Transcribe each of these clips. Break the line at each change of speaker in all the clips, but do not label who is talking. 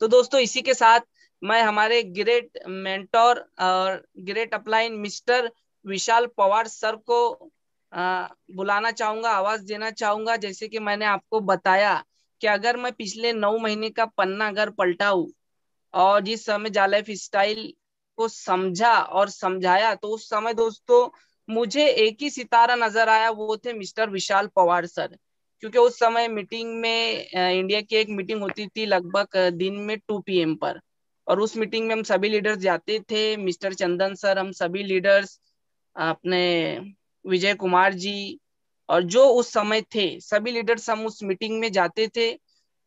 तो दोस्तों इसी के साथ मैं हमारे ग्रेट मेंटोर और ग्रेट अपलाइन मिस्टर विशाल पवार सर को बुलाना चाहूंगा, आवाज देना चाहूंगा। जैसे कि मैंने आपको बताया कि अगर मैं पिछले 9 महीने का पन्ना अगर पलटाऊं और जिस समय जा लाइफ स्टाइल को समझा और समझाया, तो उस समय दोस्तों मुझे एक ही सितारा नजर आया, वो थे मिस्टर विशाल पवार सर। क्योंकि उस समय मीटिंग में इंडिया की एक मीटिंग होती थी लगभग दिन में 2 PM पर। और उस मीटिंग में हम सभी लीडर्स जाते थे, मिस्टर चंदन सर, हम सभी लीडर्स, अपने विजय कुमार जी, और जो उस समय थे सभी लीडर्स, हम उस मीटिंग में जाते थे।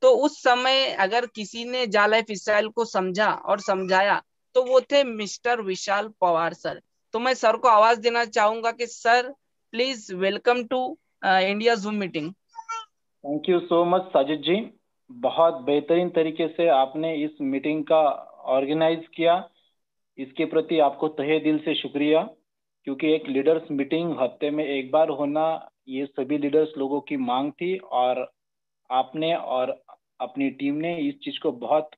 तो उस समय अगर किसी ने जा लाइफ स्टाइल को समझा और समझाया, तो वो थे मिस्टर विशाल पवार सर। तो मैं सर को आवाज देना चाहूंगा कि sir, please welcome to India Zoom meeting.
Thank you so much Sajid ji. बहुत बेहतरीन तरीके से आपने इस मीटिंग का ऑर्गेनाइज किया। इसके प्रति आपको तहे दिल से शुक्रिया। क्योंकि एक लीडर्स मीटिंग हफ्ते में एक बार होना, ये सभी लीडर्स लोगों की मांग थी, और आपने और अपनी टीम ने इस चीज को बहुत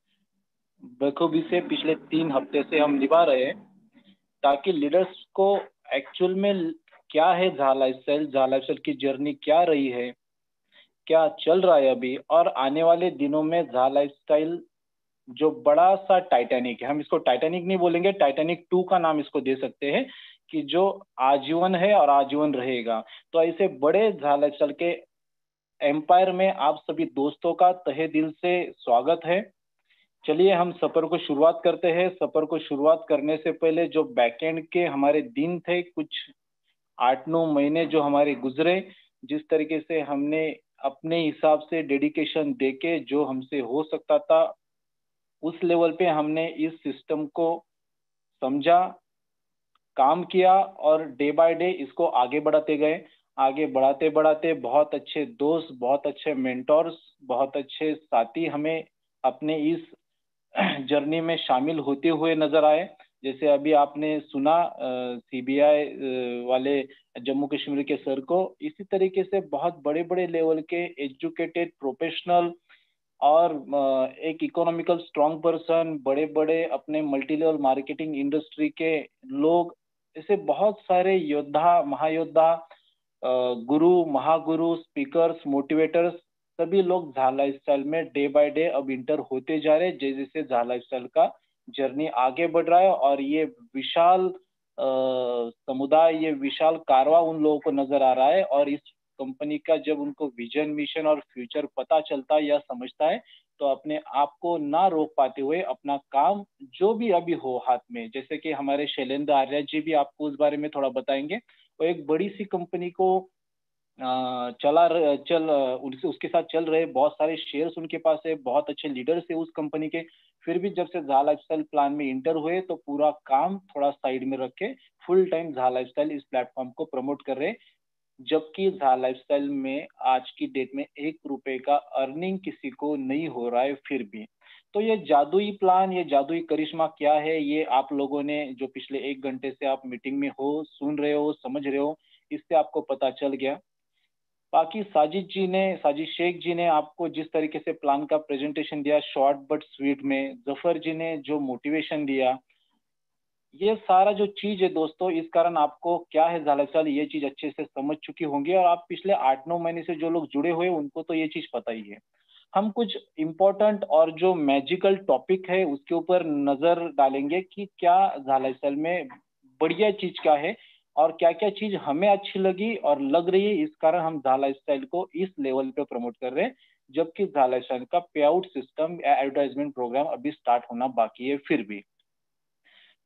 बखूबी से पिछले 3 हफ्ते से हम निभा रहे हैं, ताकि लीडर्स को एक्चुअल में क्या है झाला लाइफस्टाइल की जर्नी क्या रही है, क्या चल रहा है अभी, और आने वाले दिनों में झा लाइफस्टाइल जो बड़ा सा टाइटैनिक है, हम इसको टाइटैनिक नहीं बोलेंगे, टाइटैनिक 2 का नाम इसको दे सकते हैं, कि जो आजीवन है और आजीवन रहेगा। तो ऐसे बड़े झा लाइफस्टाइल के एम्पायर में आप सभी दोस्तों का तहे दिल से स्वागत है। चलिए हम सफर को शुरुआत करते हैं। सफर को शुरुआत करने से पहले जो बैकएंड के हमारे दिन थे, कुछ 8-9 महीने जो हमारे गुजरे, जिस तरीके से हमने अपने हिसाब से डेडिकेशन देके जो हमसे हो सकता था, उस लेवल पे हमने इस सिस्टम को समझा, काम किया, और डे बाय डे इसको आगे बढ़ाते गए। आगे बढ़ाते बढ़ाते बहुत अच्छे दोस्त, बहुत अच्छे मेंटोर्स, बहुत अच्छे साथी हमें अपने इस जर्नी में शामिल होते हुए नजर आए। जैसे अभी आपने सुना सीबीआई वाले जम्मू कश्मीर के सर को, इसी तरीके से बहुत बड़े बड़े लेवल के एजुकेटेड प्रोफेशनल और एक इकोनॉमिकल स्ट्रांग पर्सन, बड़े बड़े अपने मल्टी लेवल मार्केटिंग इंडस्ट्री के लोग, ऐसे बहुत सारे योद्धा, महायोद्धा, गुरु, महागुरु, स्पीकर्स, मोटिवेटर्स, सभी लोग झा लाइफस्टाइल में डे बाय डे अब इंटर होते जा रहे हैं, जैसे जैसे झा लाइफस्टाइल का जर्नी आगे बढ़ रहा है। और ये विशाल समुदाय, ये विशाल कारवा उन लोगों को नजर आ रहा है। और इस कंपनी का जब उनको विजन, मिशन और फ्यूचर पता चलता है या समझता है, तो अपने आप को ना रोक पाते हुए अपना काम जो भी अभी हो हाथ में, जैसे कि हमारे शैलेंद्र आर्या जी भी आपको उस बारे में थोड़ा बताएंगे। वो एक बड़ी सी कंपनी को उसके साथ चल रहे, बहुत सारे शेयर्स उनके पास है, बहुत अच्छे लीडर्स है उस कंपनी के। फिर भी जब से झा लाइफस्टाइल प्लान में इंटर हुए, तो पूरा काम थोड़ा साइड में रख के फुल टाइम झा लाइफस्टाइल इस प्लेटफॉर्म को प्रमोट कर रहे। जबकि झा लाइफस्टाइल में आज की डेट में 1 रुपए का अर्निंग किसी को नहीं हो रहा है फिर भी। तो ये जादुई प्लान, ये जादुई करिश्मा क्या है, ये आप लोगों ने जो पिछले 1 घंटे से आप मीटिंग में हो, सुन रहे हो, समझ रहे हो, इससे आपको पता चल गया। बाकी साजिद शेख जी ने आपको जिस तरीके से प्लान का प्रेजेंटेशन दिया, शॉर्ट बट स्वीट में, जफर जी ने जो मोटिवेशन दिया, ये सारा जो चीज है दोस्तों, इस कारण आपको क्या है झालाचाल, ये चीज अच्छे से समझ चुकी होंगी। और आप पिछले 8-9 महीने से जो लोग जुड़े हुए उनको तो ये चीज पता ही है। हम कुछ इम्पोर्टेंट और जो मैजिकल टॉपिक है उसके ऊपर नजर डालेंगे कि क्या झालाचाल में बढ़िया चीज क्या है, और क्या क्या चीज हमें अच्छी लगी और लग रही है, इस कारण हम झाला स्टाइल को इस लेवल पे प्रमोट कर रहे हैं। जबकि झाला स्टाइल का पे आउट सिस्टम या एडवर्टाइजमेंट प्रोग्राम अभी स्टार्ट होना बाकी है फिर भी।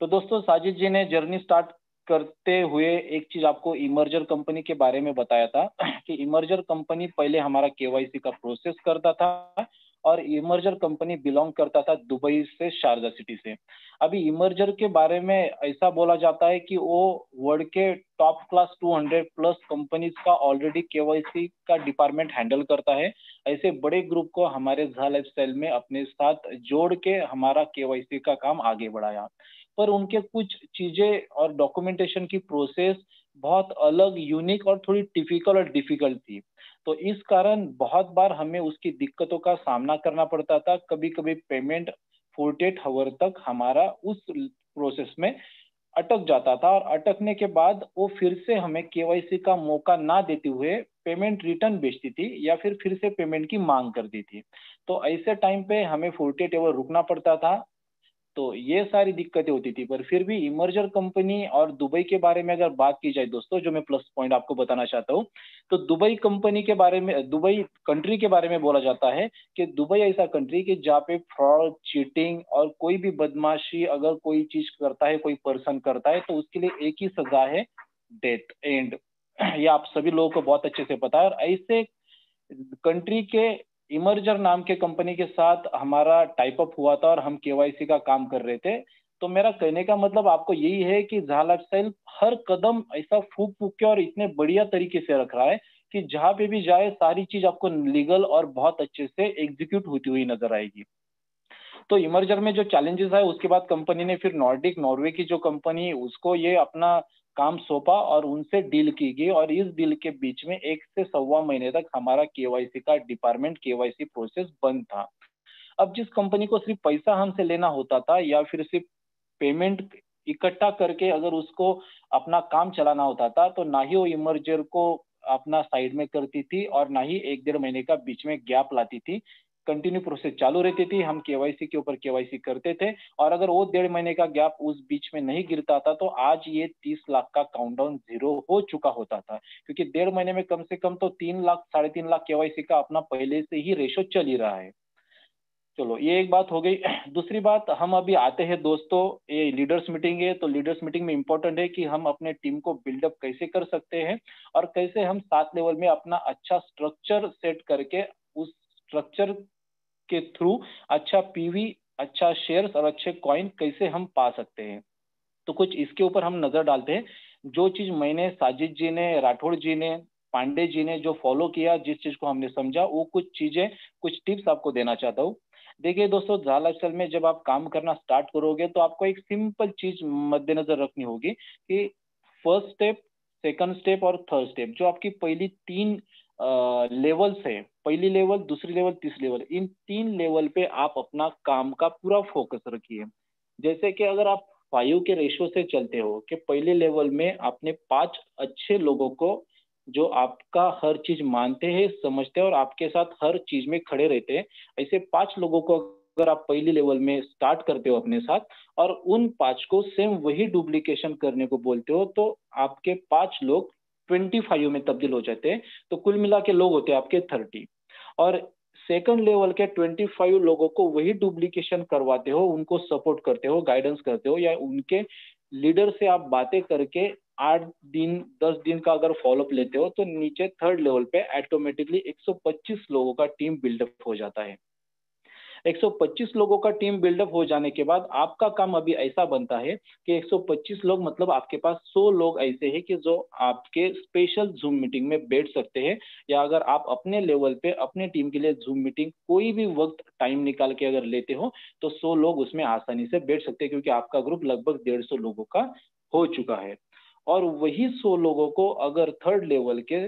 तो दोस्तों साजिद जी ने जर्नी स्टार्ट करते हुए एक चीज आपको इमर्जर कंपनी के बारे में बताया था कि इमर्जर कंपनी पहले हमारा केवाईसी का प्रोसेस करता था, और इमर्जर कंपनी बिलोंग करता था दुबई से, शारजा सिटी से। अभी इमर्जर के बारे में ऐसा बोला जाता है कि वो वर्ल्ड के टॉप क्लास 200+ कंपनीज का ऑलरेडी केवाईसी का डिपार्टमेंट हैंडल करता है। ऐसे बड़े ग्रुप को हमारे झा लाइफस्टाइल में अपने साथ जोड़ के हमारा केवाईसी का काम आगे बढ़ाया। पर उनके कुछ चीजें और डॉक्यूमेंटेशन की प्रोसेस बहुत अलग, यूनिक और थोड़ी टिपिकल और डिफिकल्ट थी। तो इस कारण बहुत बार हमें उसकी दिक्कतों का सामना करना पड़ता था। कभी कभी पेमेंट 48 आवर तक हमारा उस प्रोसेस में अटक जाता था, और अटकने के बाद वो फिर से हमें केवाईसी का मौका ना देते हुए पेमेंट रिटर्न भेजती थी या फिर से पेमेंट की मांग करती थी। तो ऐसे टाइम पे हमें 48 आवर रुकना पड़ता था। तो ये सारी दिक्कतें होती थी, पर फिर भी इमर्जर कंपनी और दुबई के बारे में अगर बात की जाए दोस्तों, जो मैं प्लस पॉइंट आपको बताना चाहता हूँ, तो दुबई कंपनी के बारे में, दुबई कंट्री के बारे में बोला जाता है कि दुबई ऐसा कंट्री कि जहाँ पे फ्रॉड, चीटिंग और कोई भी बदमाशी अगर कोई चीज करता है, कोई पर्सन करता है, तो उसके लिए एक ही सजा है, डेथ एंड। ये आप सभी लोगों को बहुत अच्छे से पता है। और ऐसे कंट्री के इमर्जर नाम के कंपनी के साथ हमारा टाइप अप हुआ था और हम केवाईसी का काम कर रहे थे। तो मेरा कहने का मतलब आपको यही है कि जहा लाइफस्टाइल हर कदम ऐसा फूक फूक के और इतने बढ़िया तरीके से रख रहा है कि जहां पे भी जाए सारी चीज आपको लीगल और बहुत अच्छे से एग्जीक्यूट होती हुई नजर आएगी। तो इमर्जर में जो चैलेंजेस है, उसके बाद कंपनी ने फिर नॉर्डिक नॉर्वे की जो कंपनी, उसको ये अपना काम सौंपा और उनसे डील की गई, और इस डील के बीच में 1 से 1.25 महीने तक हमारा केवाईसी का डिपार्टमेंट, केवाईसी प्रोसेस बंद था। अब जिस कंपनी को सिर्फ पैसा हमसे लेना होता था या फिर सिर्फ पेमेंट इकट्ठा करके अगर उसको अपना काम चलाना होता था, तो ना ही वो इमर्जर को अपना साइड में करती थी और ना ही 1-1.5 महीने का बीच में गैप लाती थी। कंटिन्यू प्रोसेस चालू रहती थी, हम केवाईसी के ऊपर केवाईसी करते थे, और अगर वो 1.5 महीने का गैप उस बीच में नहीं गिरता था, तो आज ये 30 लाख का काउंटडाउन जीरो हो चुका होता था, क्योंकि 1.5 महीने में कम से कम तो 3 लाख, 3.5 लाख केवाईसी का अपना पहले से ही रेशो चल ही रहा है। चलो, ये एक बात हो गई। दूसरी बात, हम अभी आते हैं दोस्तों, ये लीडर्स मीटिंग है, तो लीडर्स मीटिंग में इंपॉर्टेंट है कि हम अपने टीम को बिल्डअप कैसे कर सकते हैं और कैसे हम 7 लेवल में अपना अच्छा स्ट्रक्चर सेट करके उस स्ट्रक्चर के थ्रू अच्छा पीवी, अच्छा शेयर्स और अच्छे कॉइन कैसे हम पा सकते हैं। तो कुछ इसके ऊपर हम नजर डालते हैं। जो चीज मैंने, साजिद जी ने, राठौड़ जी ने, पांडे जी ने जो फॉलो किया, जिस चीज को हमने समझा, वो कुछ चीजें, कुछ टिप्स आपको देना चाहता हूँ। देखिए दोस्तों, जहा लाइफस्टाइल में जब आप काम करना स्टार्ट करोगे, तो आपको एक सिंपल चीज मद्देनजर रखनी होगी कि फर्स्ट स्टेप, सेकंड स्टेप और थर्ड स्टेप, जो आपकी पहली 3 लेवल्स है, पहली लेवल, दूसरी लेवल, तीसरी लेवल, इन 3 लेवल पे आप अपना काम का पूरा फोकस रखिए। जैसे कि अगर आप 5 के रेशो से चलते हो कि पहले लेवल में आपने 5 अच्छे लोगों को, जो आपका हर चीज मानते हैं, समझते हैं और आपके साथ हर चीज में खड़े रहते हैं, ऐसे 5 लोगों को अगर आप पहली लेवल में स्टार्ट करते हो अपने साथ, और उन 5 को सेम वही डुप्लीकेशन करने को बोलते हो, तो आपके 5 लोग 25 में तब्दील हो जाते हैं। तो कुल मिला के लोग होते हैं आपके 30। और सेकंड लेवल के 25 लोगों को वही डुप्लीकेशन करवाते हो, उनको सपोर्ट करते हो, गाइडेंस करते हो, या उनके लीडर से आप बातें करके 8 दिन, 10 दिन का अगर फॉलोअप लेते हो, तो नीचे थर्ड लेवल पे ऑटोमेटिकली 125 लोगों का टीम बिल्डअप हो जाता है। 125 लोगों का टीम बिल्डअप हो जाने के बाद आपका काम अभी ऐसा बनता है कि 125 लोग, मतलब आपके पास 100 लोग ऐसे हैं कि जो आपके स्पेशल जूम मीटिंग में बैठ सकते हैं, या अगर आप अपने लेवल पे अपने टीम के लिए जूम मीटिंग कोई भी वक्त टाइम निकाल के अगर लेते हो, तो 100 लोग उसमें आसानी से बैठ सकते हैं, क्योंकि आपका ग्रुप लगभग 150 लोगों का हो चुका है। और वही 100 लोगों को अगर थर्ड लेवल के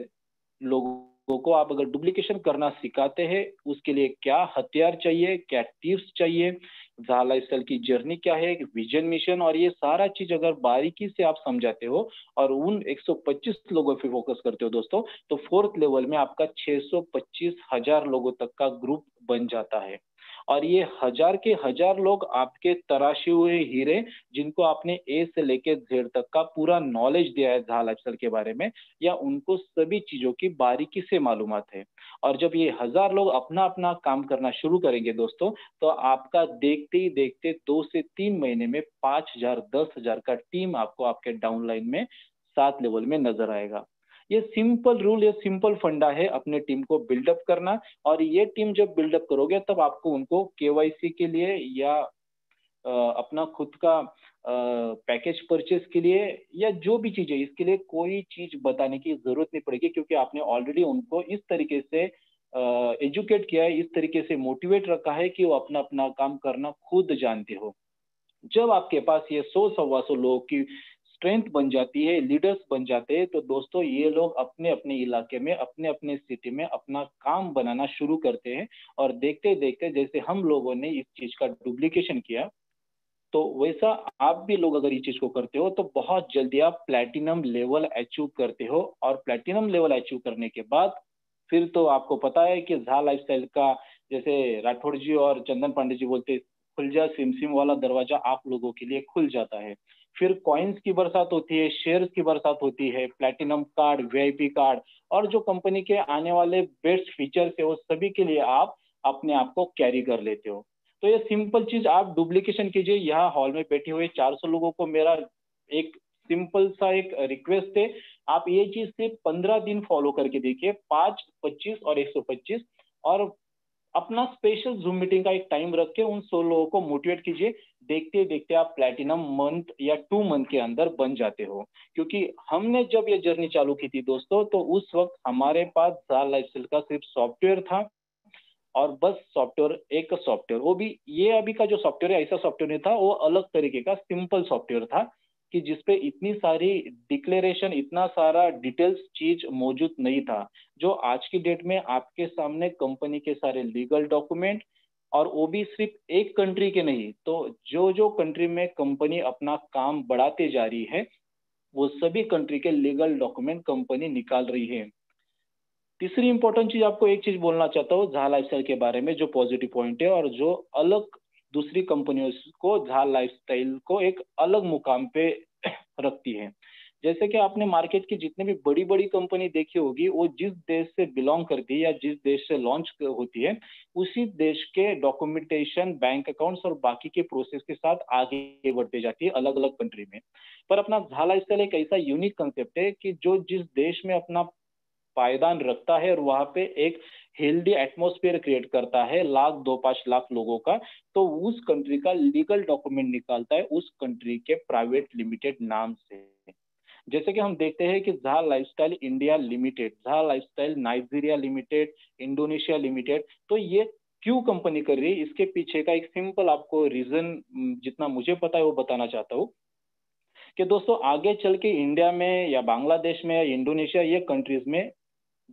लोगों को आप अगर डुप्लीकेशन करना सिखाते हैं, उसके लिए क्या हथियार चाहिए, क्या टिप्स चाहिए, जहा लाइफस्टाइल की जर्नी क्या है, विजन मिशन, और ये सारा चीज अगर बारीकी से आप समझाते हो और उन 125 लोगों पे फोकस करते हो दोस्तों, तो फोर्थ लेवल में आपका 625,000 लोगों तक का ग्रुप बन जाता है। और ये हजार के हजार लोग आपके तराशे हुए हीरे, जिनको आपने ए से लेके जेड तक का पूरा नॉलेज दिया है जहा लाइफस्टाइल के बारे में, या उनको सभी चीजों की बारीकी से मालूमात है। और जब ये हजार लोग अपना अपना काम करना शुरू करेंगे दोस्तों, तो आपका देखते ही देखते 2 से 3 महीने में 5,000, 10,000 का टीम आपको आपके डाउनलाइन में 7 लेवल में नजर आएगा। ये सिंपल रूल, ये सिंपल फंडा है अपने टीम को बिल्डअप करना। और ये टीम जब बिल्डअप करोगे, तब आपको उनको केवाईसी के लिए या अपना खुद का पैकेज परचेज के लिए या जो भी चीज है, इसके लिए कोई चीज बताने की जरूरत नहीं पड़ेगी, क्योंकि आपने ऑलरेडी उनको इस तरीके से एजुकेट किया है, इस तरीके से मोटिवेट रखा है कि वो अपना अपना काम करना खुद जानते हो। जब आपके पास ये 100, 125 लोगों की स्ट्रेंथ बन जाती है, लीडर्स बन जाते हैं, तो दोस्तों ये लोग अपने अपने इलाके में, अपने अपने सिटी में अपना काम बनाना शुरू करते हैं। और देखते देखते जैसे हम लोगों ने इस चीज का डुप्लीकेशन किया, तो वैसा आप भी लोग अगर ये चीज को करते हो तो बहुत जल्दी आप प्लैटिनम लेवल अचीव करते हो। और प्लैटिनम लेवल अचीव करने के बाद फिर तो आपको पता है कि झा लाइफस्टाइल का, जैसे राठौड़ जी और चंदन पांडे जी बोलते हैं, खुल जा सिम सिम वाला दरवाजा आप लोगों के लिए खुल जाता है। फिर कॉइन्स की बरसात होती है, शेयर्स की बरसात होती है, प्लैटिनम कार्ड, वीआईपी कार्ड, और जो कंपनी के आने वाले बेस्ट फीचर्स है वो सभी के लिए आप अपने आप को कैरी कर लेते हो। तो ये सिंपल चीज आप डुप्लीकेशन कीजिए। यहाँ हॉल में बैठे हुए 400 लोगों को मेरा एक सिंपल सा एक रिक्वेस्ट है, आप ये चीज सिर्फ 15 दिन फॉलो करके देखिए, 5, 25 और 125, और अपना स्पेशल जूम मीटिंग का एक टाइम रख के उन 100 लोगों को मोटिवेट कीजिए। देखते देखते आप प्लैटिनम मंथ या 2 मंथ के अंदर बन जाते हो। क्योंकि हमने जब ये जर्नी चालू की थी दोस्तों, तो उस वक्त हमारे पास झा लाइफस्टाइल का सिर्फ सॉफ्टवेयर था, और बस सॉफ्टवेयर, एक सॉफ्टवेयर, वो भी ये अभी का जो सॉफ्टवेयर है ऐसा सॉफ्टवेयर नहीं था, वो अलग तरीके का सिंपल सॉफ्टवेयर था कि जिसपे इतनी सारी डिक्लेरेशन, इतना सारा डिटेल्स चीज मौजूद नहीं था। जो आज की डेट में आपके सामने कंपनी के सारे लीगल डॉक्यूमेंट, और वो भी सिर्फ एक कंट्री के नहीं, तो जो जो कंट्री में कंपनी अपना काम बढ़ाते जा रही है वो सभी कंट्री के लीगल डॉक्यूमेंट कंपनी निकाल रही है। तीसरी इंपॉर्टेंट चीज, आपको एक चीज बोलना चाहता हूँ झा लाइफस्टाइल के बारे में, जो पॉजिटिव पॉइंट है और जो अलग दूसरी कंपनियों को, झा लाइफस्टाइल को एक अलग मुकाम पे रखती है। जैसे कि आपने मार्केट की जितने भी बड़ी बड़ी कंपनी देखी होगी, वो जिस देश से बिलोंग करती है या जिस देश से लॉन्च होती है, उसी देश के डॉक्यूमेंटेशन, बैंक अकाउंट्स और बाकी के प्रोसेस के साथ आगे बढ़ते जाती है अलग अलग कंट्री में। पर अपना झा लाइफस्टाइल एक ऐसा यूनिक कंसेप्ट है कि जो जिस देश में अपना पायदान रखता है और वहां पे एक हेल्दी एटमॉस्फेयर क्रिएट करता है, लाख, 2-5 लाख लोगों का, तो उस कंट्री का लीगल डॉक्यूमेंट निकालता है उस कंट्री के प्राइवेट लिमिटेड नाम से। जैसे कि हम देखते हैं कि Jha lifestyle India limited, Jha lifestyle Nigeria limited, Indonesia limited, तो ये क्यों कंपनी कर रही है, इसके पीछे का एक सिंपल आपको रीजन जितना मुझे पता है वो बताना चाहता हूँ। कि दोस्तों आगे चल के इंडिया में या बांग्लादेश में या इंडोनेशिया, ये कंट्रीज में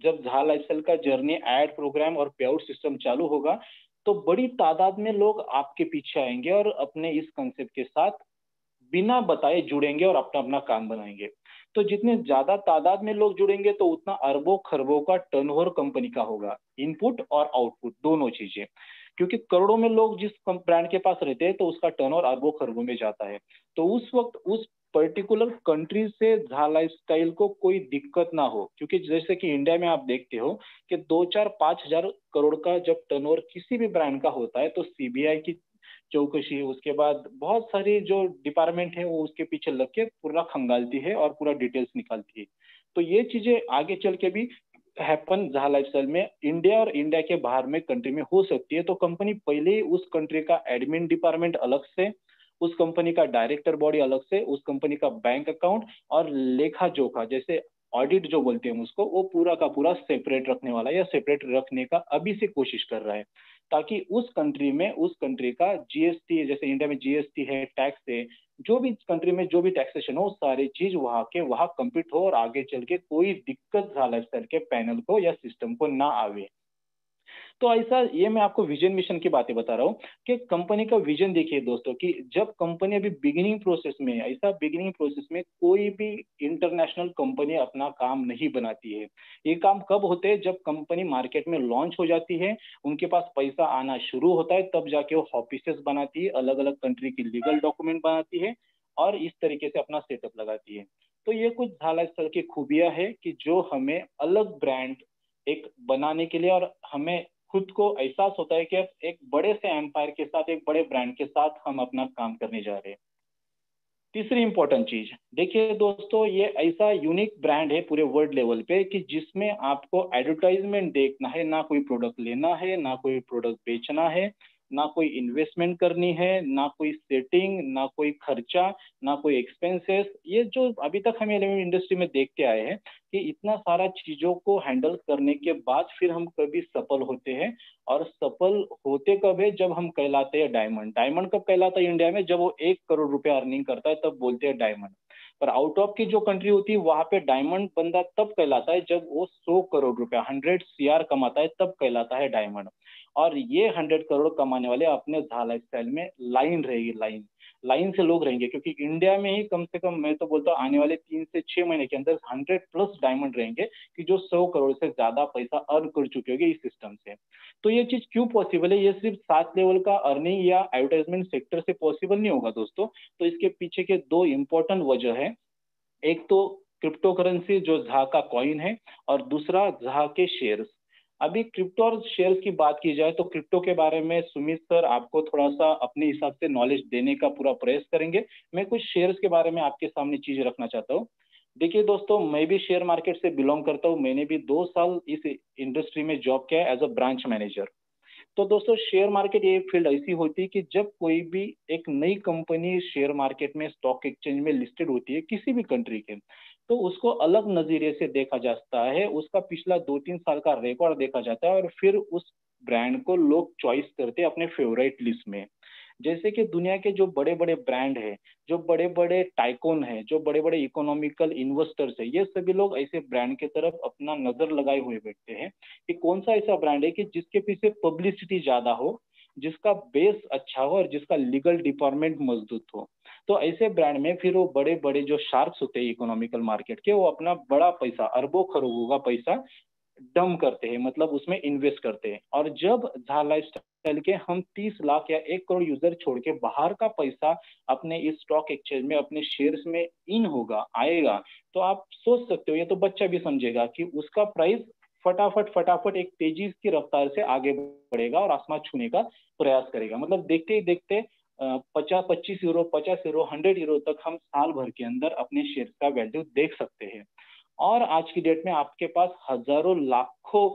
जब झा लाइफस्टाइल का जर्नी एड प्रोग्राम और पे आउट सिस्टम चालू होगा, तो बड़ी तादाद में लोग आपके पीछे आएंगे और अपने इस कंसेप्ट के साथ बिना बताए जुड़ेंगे और अपना अपना काम बनाएंगे। तो जितने ज्यादा तादाद में लोग जुड़ेंगे तो उतना अरबों खरबों का टर्नओवर कंपनी का होगा, इनपुट और आउटपुट दोनों चीजें। क्योंकि करोड़ों में लोग जिस ब्रांड के पास रहते हैं तो उसका टर्नओवर अरबों खरबों में जाता है। तो उस वक्त उस पर्टिकुलर कंट्री से झा लाइफस्टाइल को कोई दिक्कत ना हो, क्योंकि जैसे कि इंडिया में आप देखते हो कि 2-4-5 हजार करोड़ का जब टर्नओवर किसी भी ब्रांड का होता है तो सीबीआई की चौकसी, उसके बाद बहुत सारी जो डिपार्टमेंट है वो उसके पीछे लग के पूरा खंगालती है और पूरा डिटेल्स निकालती है। तो ये चीजें आगे चल के भी हैपन झा लाइफस्टाइल में इंडिया और इंडिया के बाहर में कंट्री में हो सकती है। तो कंपनी पहले ही उस कंट्री का एडमिन डिपार्टमेंट अलग से, उस कंपनी का डायरेक्टर बॉडी अलग से, उस कंपनी का बैंक अकाउंट और लेखा जोखा, जैसे ऑडिट जो बोलते हैं हम उसको, वो पूरा का पूरा सेपरेट रखने वाला है या सेपरेट रखने का अभी से कोशिश कर रहा है। ताकि उस कंट्री में उस कंट्री का जीएसटी, जैसे इंडिया में जीएसटी है, टैक्स है, जो भी कंट्री में जो भी टैक्सेशन हो, सारी चीज वहां के वहां कंप्लीट हो और आगे चल के कोई दिक्कत झा लाइफस्टाइल के पैनल को या सिस्टम को ना आवे। तो ऐसा, ये मैं आपको विजन मिशन की बातें बता रहा हूँ कि कंपनी का विजन देखिए दोस्तों, कि जब कंपनी अभी बिगिनिंग प्रोसेस में है, ऐसा बिगिनिंग प्रोसेस में कोई भी इंटरनेशनल कंपनी अपना काम नहीं बनाती है। ये काम कब होते हैं, जब कंपनी मार्केट में लॉन्च हो जाती है, उनके पास पैसा आना शुरू होता है, तब जाके वो ऑफिसेस बनाती है, अलग अलग कंट्री की लीगल डॉक्यूमेंट बनाती है और इस तरीके से अपना सेटअप लगाती है। तो ये कुछ झाला स्थल की खूबियां है कि जो हमें अलग ब्रांड एक बनाने के लिए, और हमें खुद को एहसास होता है कि अब एक बड़े से एम्पायर के साथ, एक बड़े ब्रांड के साथ हम अपना काम करने जा रहे हैं। तीसरी इंपॉर्टेंट चीज देखिए दोस्तों, ये ऐसा यूनिक ब्रांड है पूरे वर्ल्ड लेवल पे कि जिसमें आपको एडवर्टाइजमेंट देखना है, ना कोई प्रोडक्ट लेना है, ना कोई प्रोडक्ट बेचना है, ना कोई इन्वेस्टमेंट करनी है, ना कोई सेटिंग, ना कोई खर्चा, ना कोई एक्सपेंसेस। ये जो अभी तक हम एलिमेंट इंडस्ट्री में देखते आए हैं कि इतना सारा चीजों को हैंडल करने के बाद फिर हम कभी सफल होते हैं। और सफल होते कब है, जब हम कहलाते हैं डायमंड। डायमंड कब कहलाता है इंडिया में, जब वो 1 करोड़ रुपया अर्निंग करता है तब बोलते हैं डायमंड। पर आउट ऑफ की जो कंट्री होती है वहां पे डायमंड बंदा तब कहलाता है जब वो 100 करोड़ रुपया 100 CR कमाता है, तब कहलाता है डायमंड। और ये 100 करोड़ कमाने वाले अपने झा लाइफस्टाइल में लाइन रहेगी, लाइन लाइन से लोग रहेंगे, क्योंकि इंडिया में ही कम से कम मैं तो बोलता हूँ आने वाले 3 से 6 महीने के अंदर 100+ डायमंड रहेंगे कि जो 100 करोड़ से ज्यादा पैसा अर्न कर चुके होंगे इस सिस्टम से। तो ये चीज क्यों पॉसिबल है? ये सिर्फ 7 लेवल का अर्निंग या एडवर्टाइजमेंट सेक्टर से पॉसिबल नहीं होगा दोस्तों। तो इसके पीछे के दो इंपॉर्टेंट वजह है। एक तो क्रिप्टो करेंसी जो झा का कॉइन है, और दूसरा झा के शेयर्स। अभी क्रिप्टो और शेयर्स की बात की जाए तो क्रिप्टो के बारे में सुमित सर आपको थोड़ा सा अपने हिसाब से नॉलेज देने का पूरा प्रयास करेंगे। मैं कुछ शेयर्स के बारे में आपके सामने चीज रखना चाहता हूँ। देखिए दोस्तों, मैं भी शेयर मार्केट से बिलोंग करता हूँ। मैंने भी 2 साल इस इंडस्ट्री में जॉब किया है एज अ ब्रांच मैनेजर। तो दोस्तों, शेयर मार्केट ये फील्ड ऐसी होती है कि जब कोई भी एक नई कंपनी शेयर मार्केट में स्टॉक एक्सचेंज में लिस्टेड होती है किसी भी कंट्री के, तो उसको अलग नजरिए से देखा जाता है, उसका पिछला 2-3 साल का रिकॉर्ड देखा जाता है, और फिर उस ब्रांड को लोग चॉइस करते हैं अपने फेवरेट लिस्ट में। जैसे कि दुनिया के जो बड़े बड़े ब्रांड है, जो बड़े बड़े टाइकोन है, जो बड़े बड़े इकोनॉमिकल इन्वेस्टर्स है, ये सभी लोग ऐसे ब्रांड की तरफ अपना नजर लगाए हुए बैठते हैं कि कौन सा ऐसा ब्रांड है कि जिसके पीछे पब्लिसिटी ज्यादा हो, जिसका बेस अच्छा हो, और जिसका लीगल डिपार्टमेंट मजबूत हो। तो ऐसे ब्रांड में फिर वो बड़े बड़े जो शार्क्स होते हैं इकोनॉमिकल मार्केट के, वो अपना बड़ा पैसा, अरबों खरबों का पैसा डम करते हैं, मतलब उसमें इन्वेस्ट करते हैं। और जब झा लाइफस्टाइल के हम 30 लाख या 1 करोड़ यूजर छोड़ के बाहर का पैसा अपने इस स्टॉक एक्सचेंज में अपने शेयर्स में इन होगा, आएगा, तो आप सोच सकते हो, ये तो बच्चा भी समझेगा कि उसका प्राइस फटाफट फटाफट एक तेजी की रफ्तार से आगे बढ़ेगा और आसमान छूने का प्रयास करेगा। मतलब देखते ही देखते 50-25 यूरो, 50 यूरो, 100 यूरो तक हम साल भर के अंदर अपने शेयर का वैल्यू देख सकते हैं। और आज की डेट में आपके पास हजारों लाखों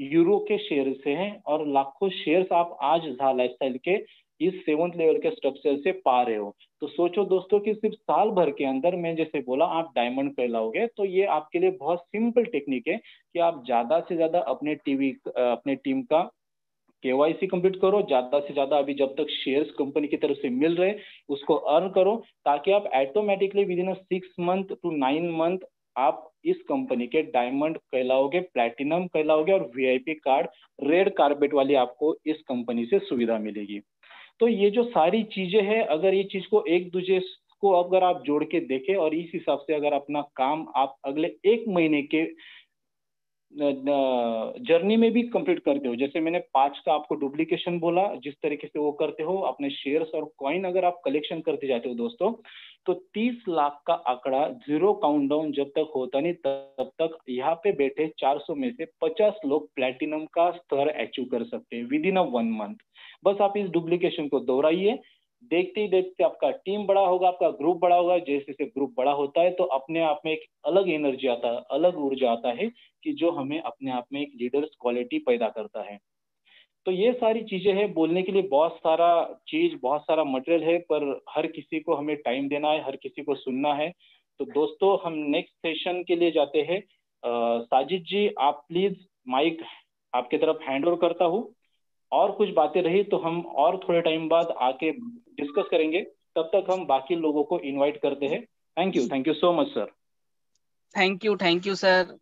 यूरो के शेयर से हैं, और लाखों शेयर्स आप आज झा लाइफस्टाइल के इस 7th लेवल के स्ट्रक्चर से पा रहे हो। तो सोचो दोस्तों कि सिर्फ साल भर के अंदर मैं जैसे बोला आप डायमंड कहलाओगे। तो ये आपके लिए बहुत सिंपल टेक्निक है कि आप ज्यादा से ज्यादा अपने टीम का केवाईसी कंप्लीट करो, ज्यादा से ज्यादा अभी जब तक शेयर्स कंपनी की तरफ से मिल रहे उसको अर्न करो, ताकि आप automatically with in 6 month to 9 month आप इस कंपनी के डायमंड कहलाओगे, प्लैटिनम कहलाओगे, और वीआईपी कार्ड, रेड कारपेट वाली आपको इस कंपनी से सुविधा मिलेगी। तो ये जो सारी चीजें हैं, अगर ये चीज को एक दूसरे को अगर आप जोड़ के देखें और इस हिसाब से अगर अपना काम आप अगले 1 महीने के जर्नी में भी कंप्लीट करते हो, जैसे मैंने 5 का आपको डुप्लीकेशन बोला, जिस तरीके से वो करते हो अपने शेयर्स और कॉइन अगर आप कलेक्शन करते जाते हो दोस्तों, तो 30 लाख का आंकड़ा जीरो काउंटडाउन जब तक होता नहीं तब तक यहाँ पे बैठे 400 में से 50 लोग प्लैटिनम का स्तर अचीव कर सकते हैं विद इन 1 मंथ। बस आप इस डुप्लीकेशन को दोहराइए, देखते ही देखते आपका टीम बड़ा होगा, आपका ग्रुप बड़ा होगा। जैसे जैसे ग्रुप बड़ा होता है तो अपने आप में एक अलग एनर्जी आता है, अलग ऊर्जा आता है कि जो हमें अपने आप में एक लीडर्स क्वालिटी पैदा करता है। तो ये सारी चीजें हैं, बोलने के लिए बहुत सारा चीज, बहुत सारा मटेरियल है, पर हर किसी को हमें टाइम देना है, हर किसी को सुनना है। तो दोस्तों, हम नेक्स्ट सेशन के लिए जाते हैं। साजिद जी, आप प्लीज माइक आपके तरफ हैंड ओवर करता हूँ। और कुछ बातें रही तो हम और थोड़े टाइम बाद आके डिस्कस करेंगे। तब तक हम बाकी लोगों को इनवाइट करते हैं। Thank you so much sir.
Thank you sir.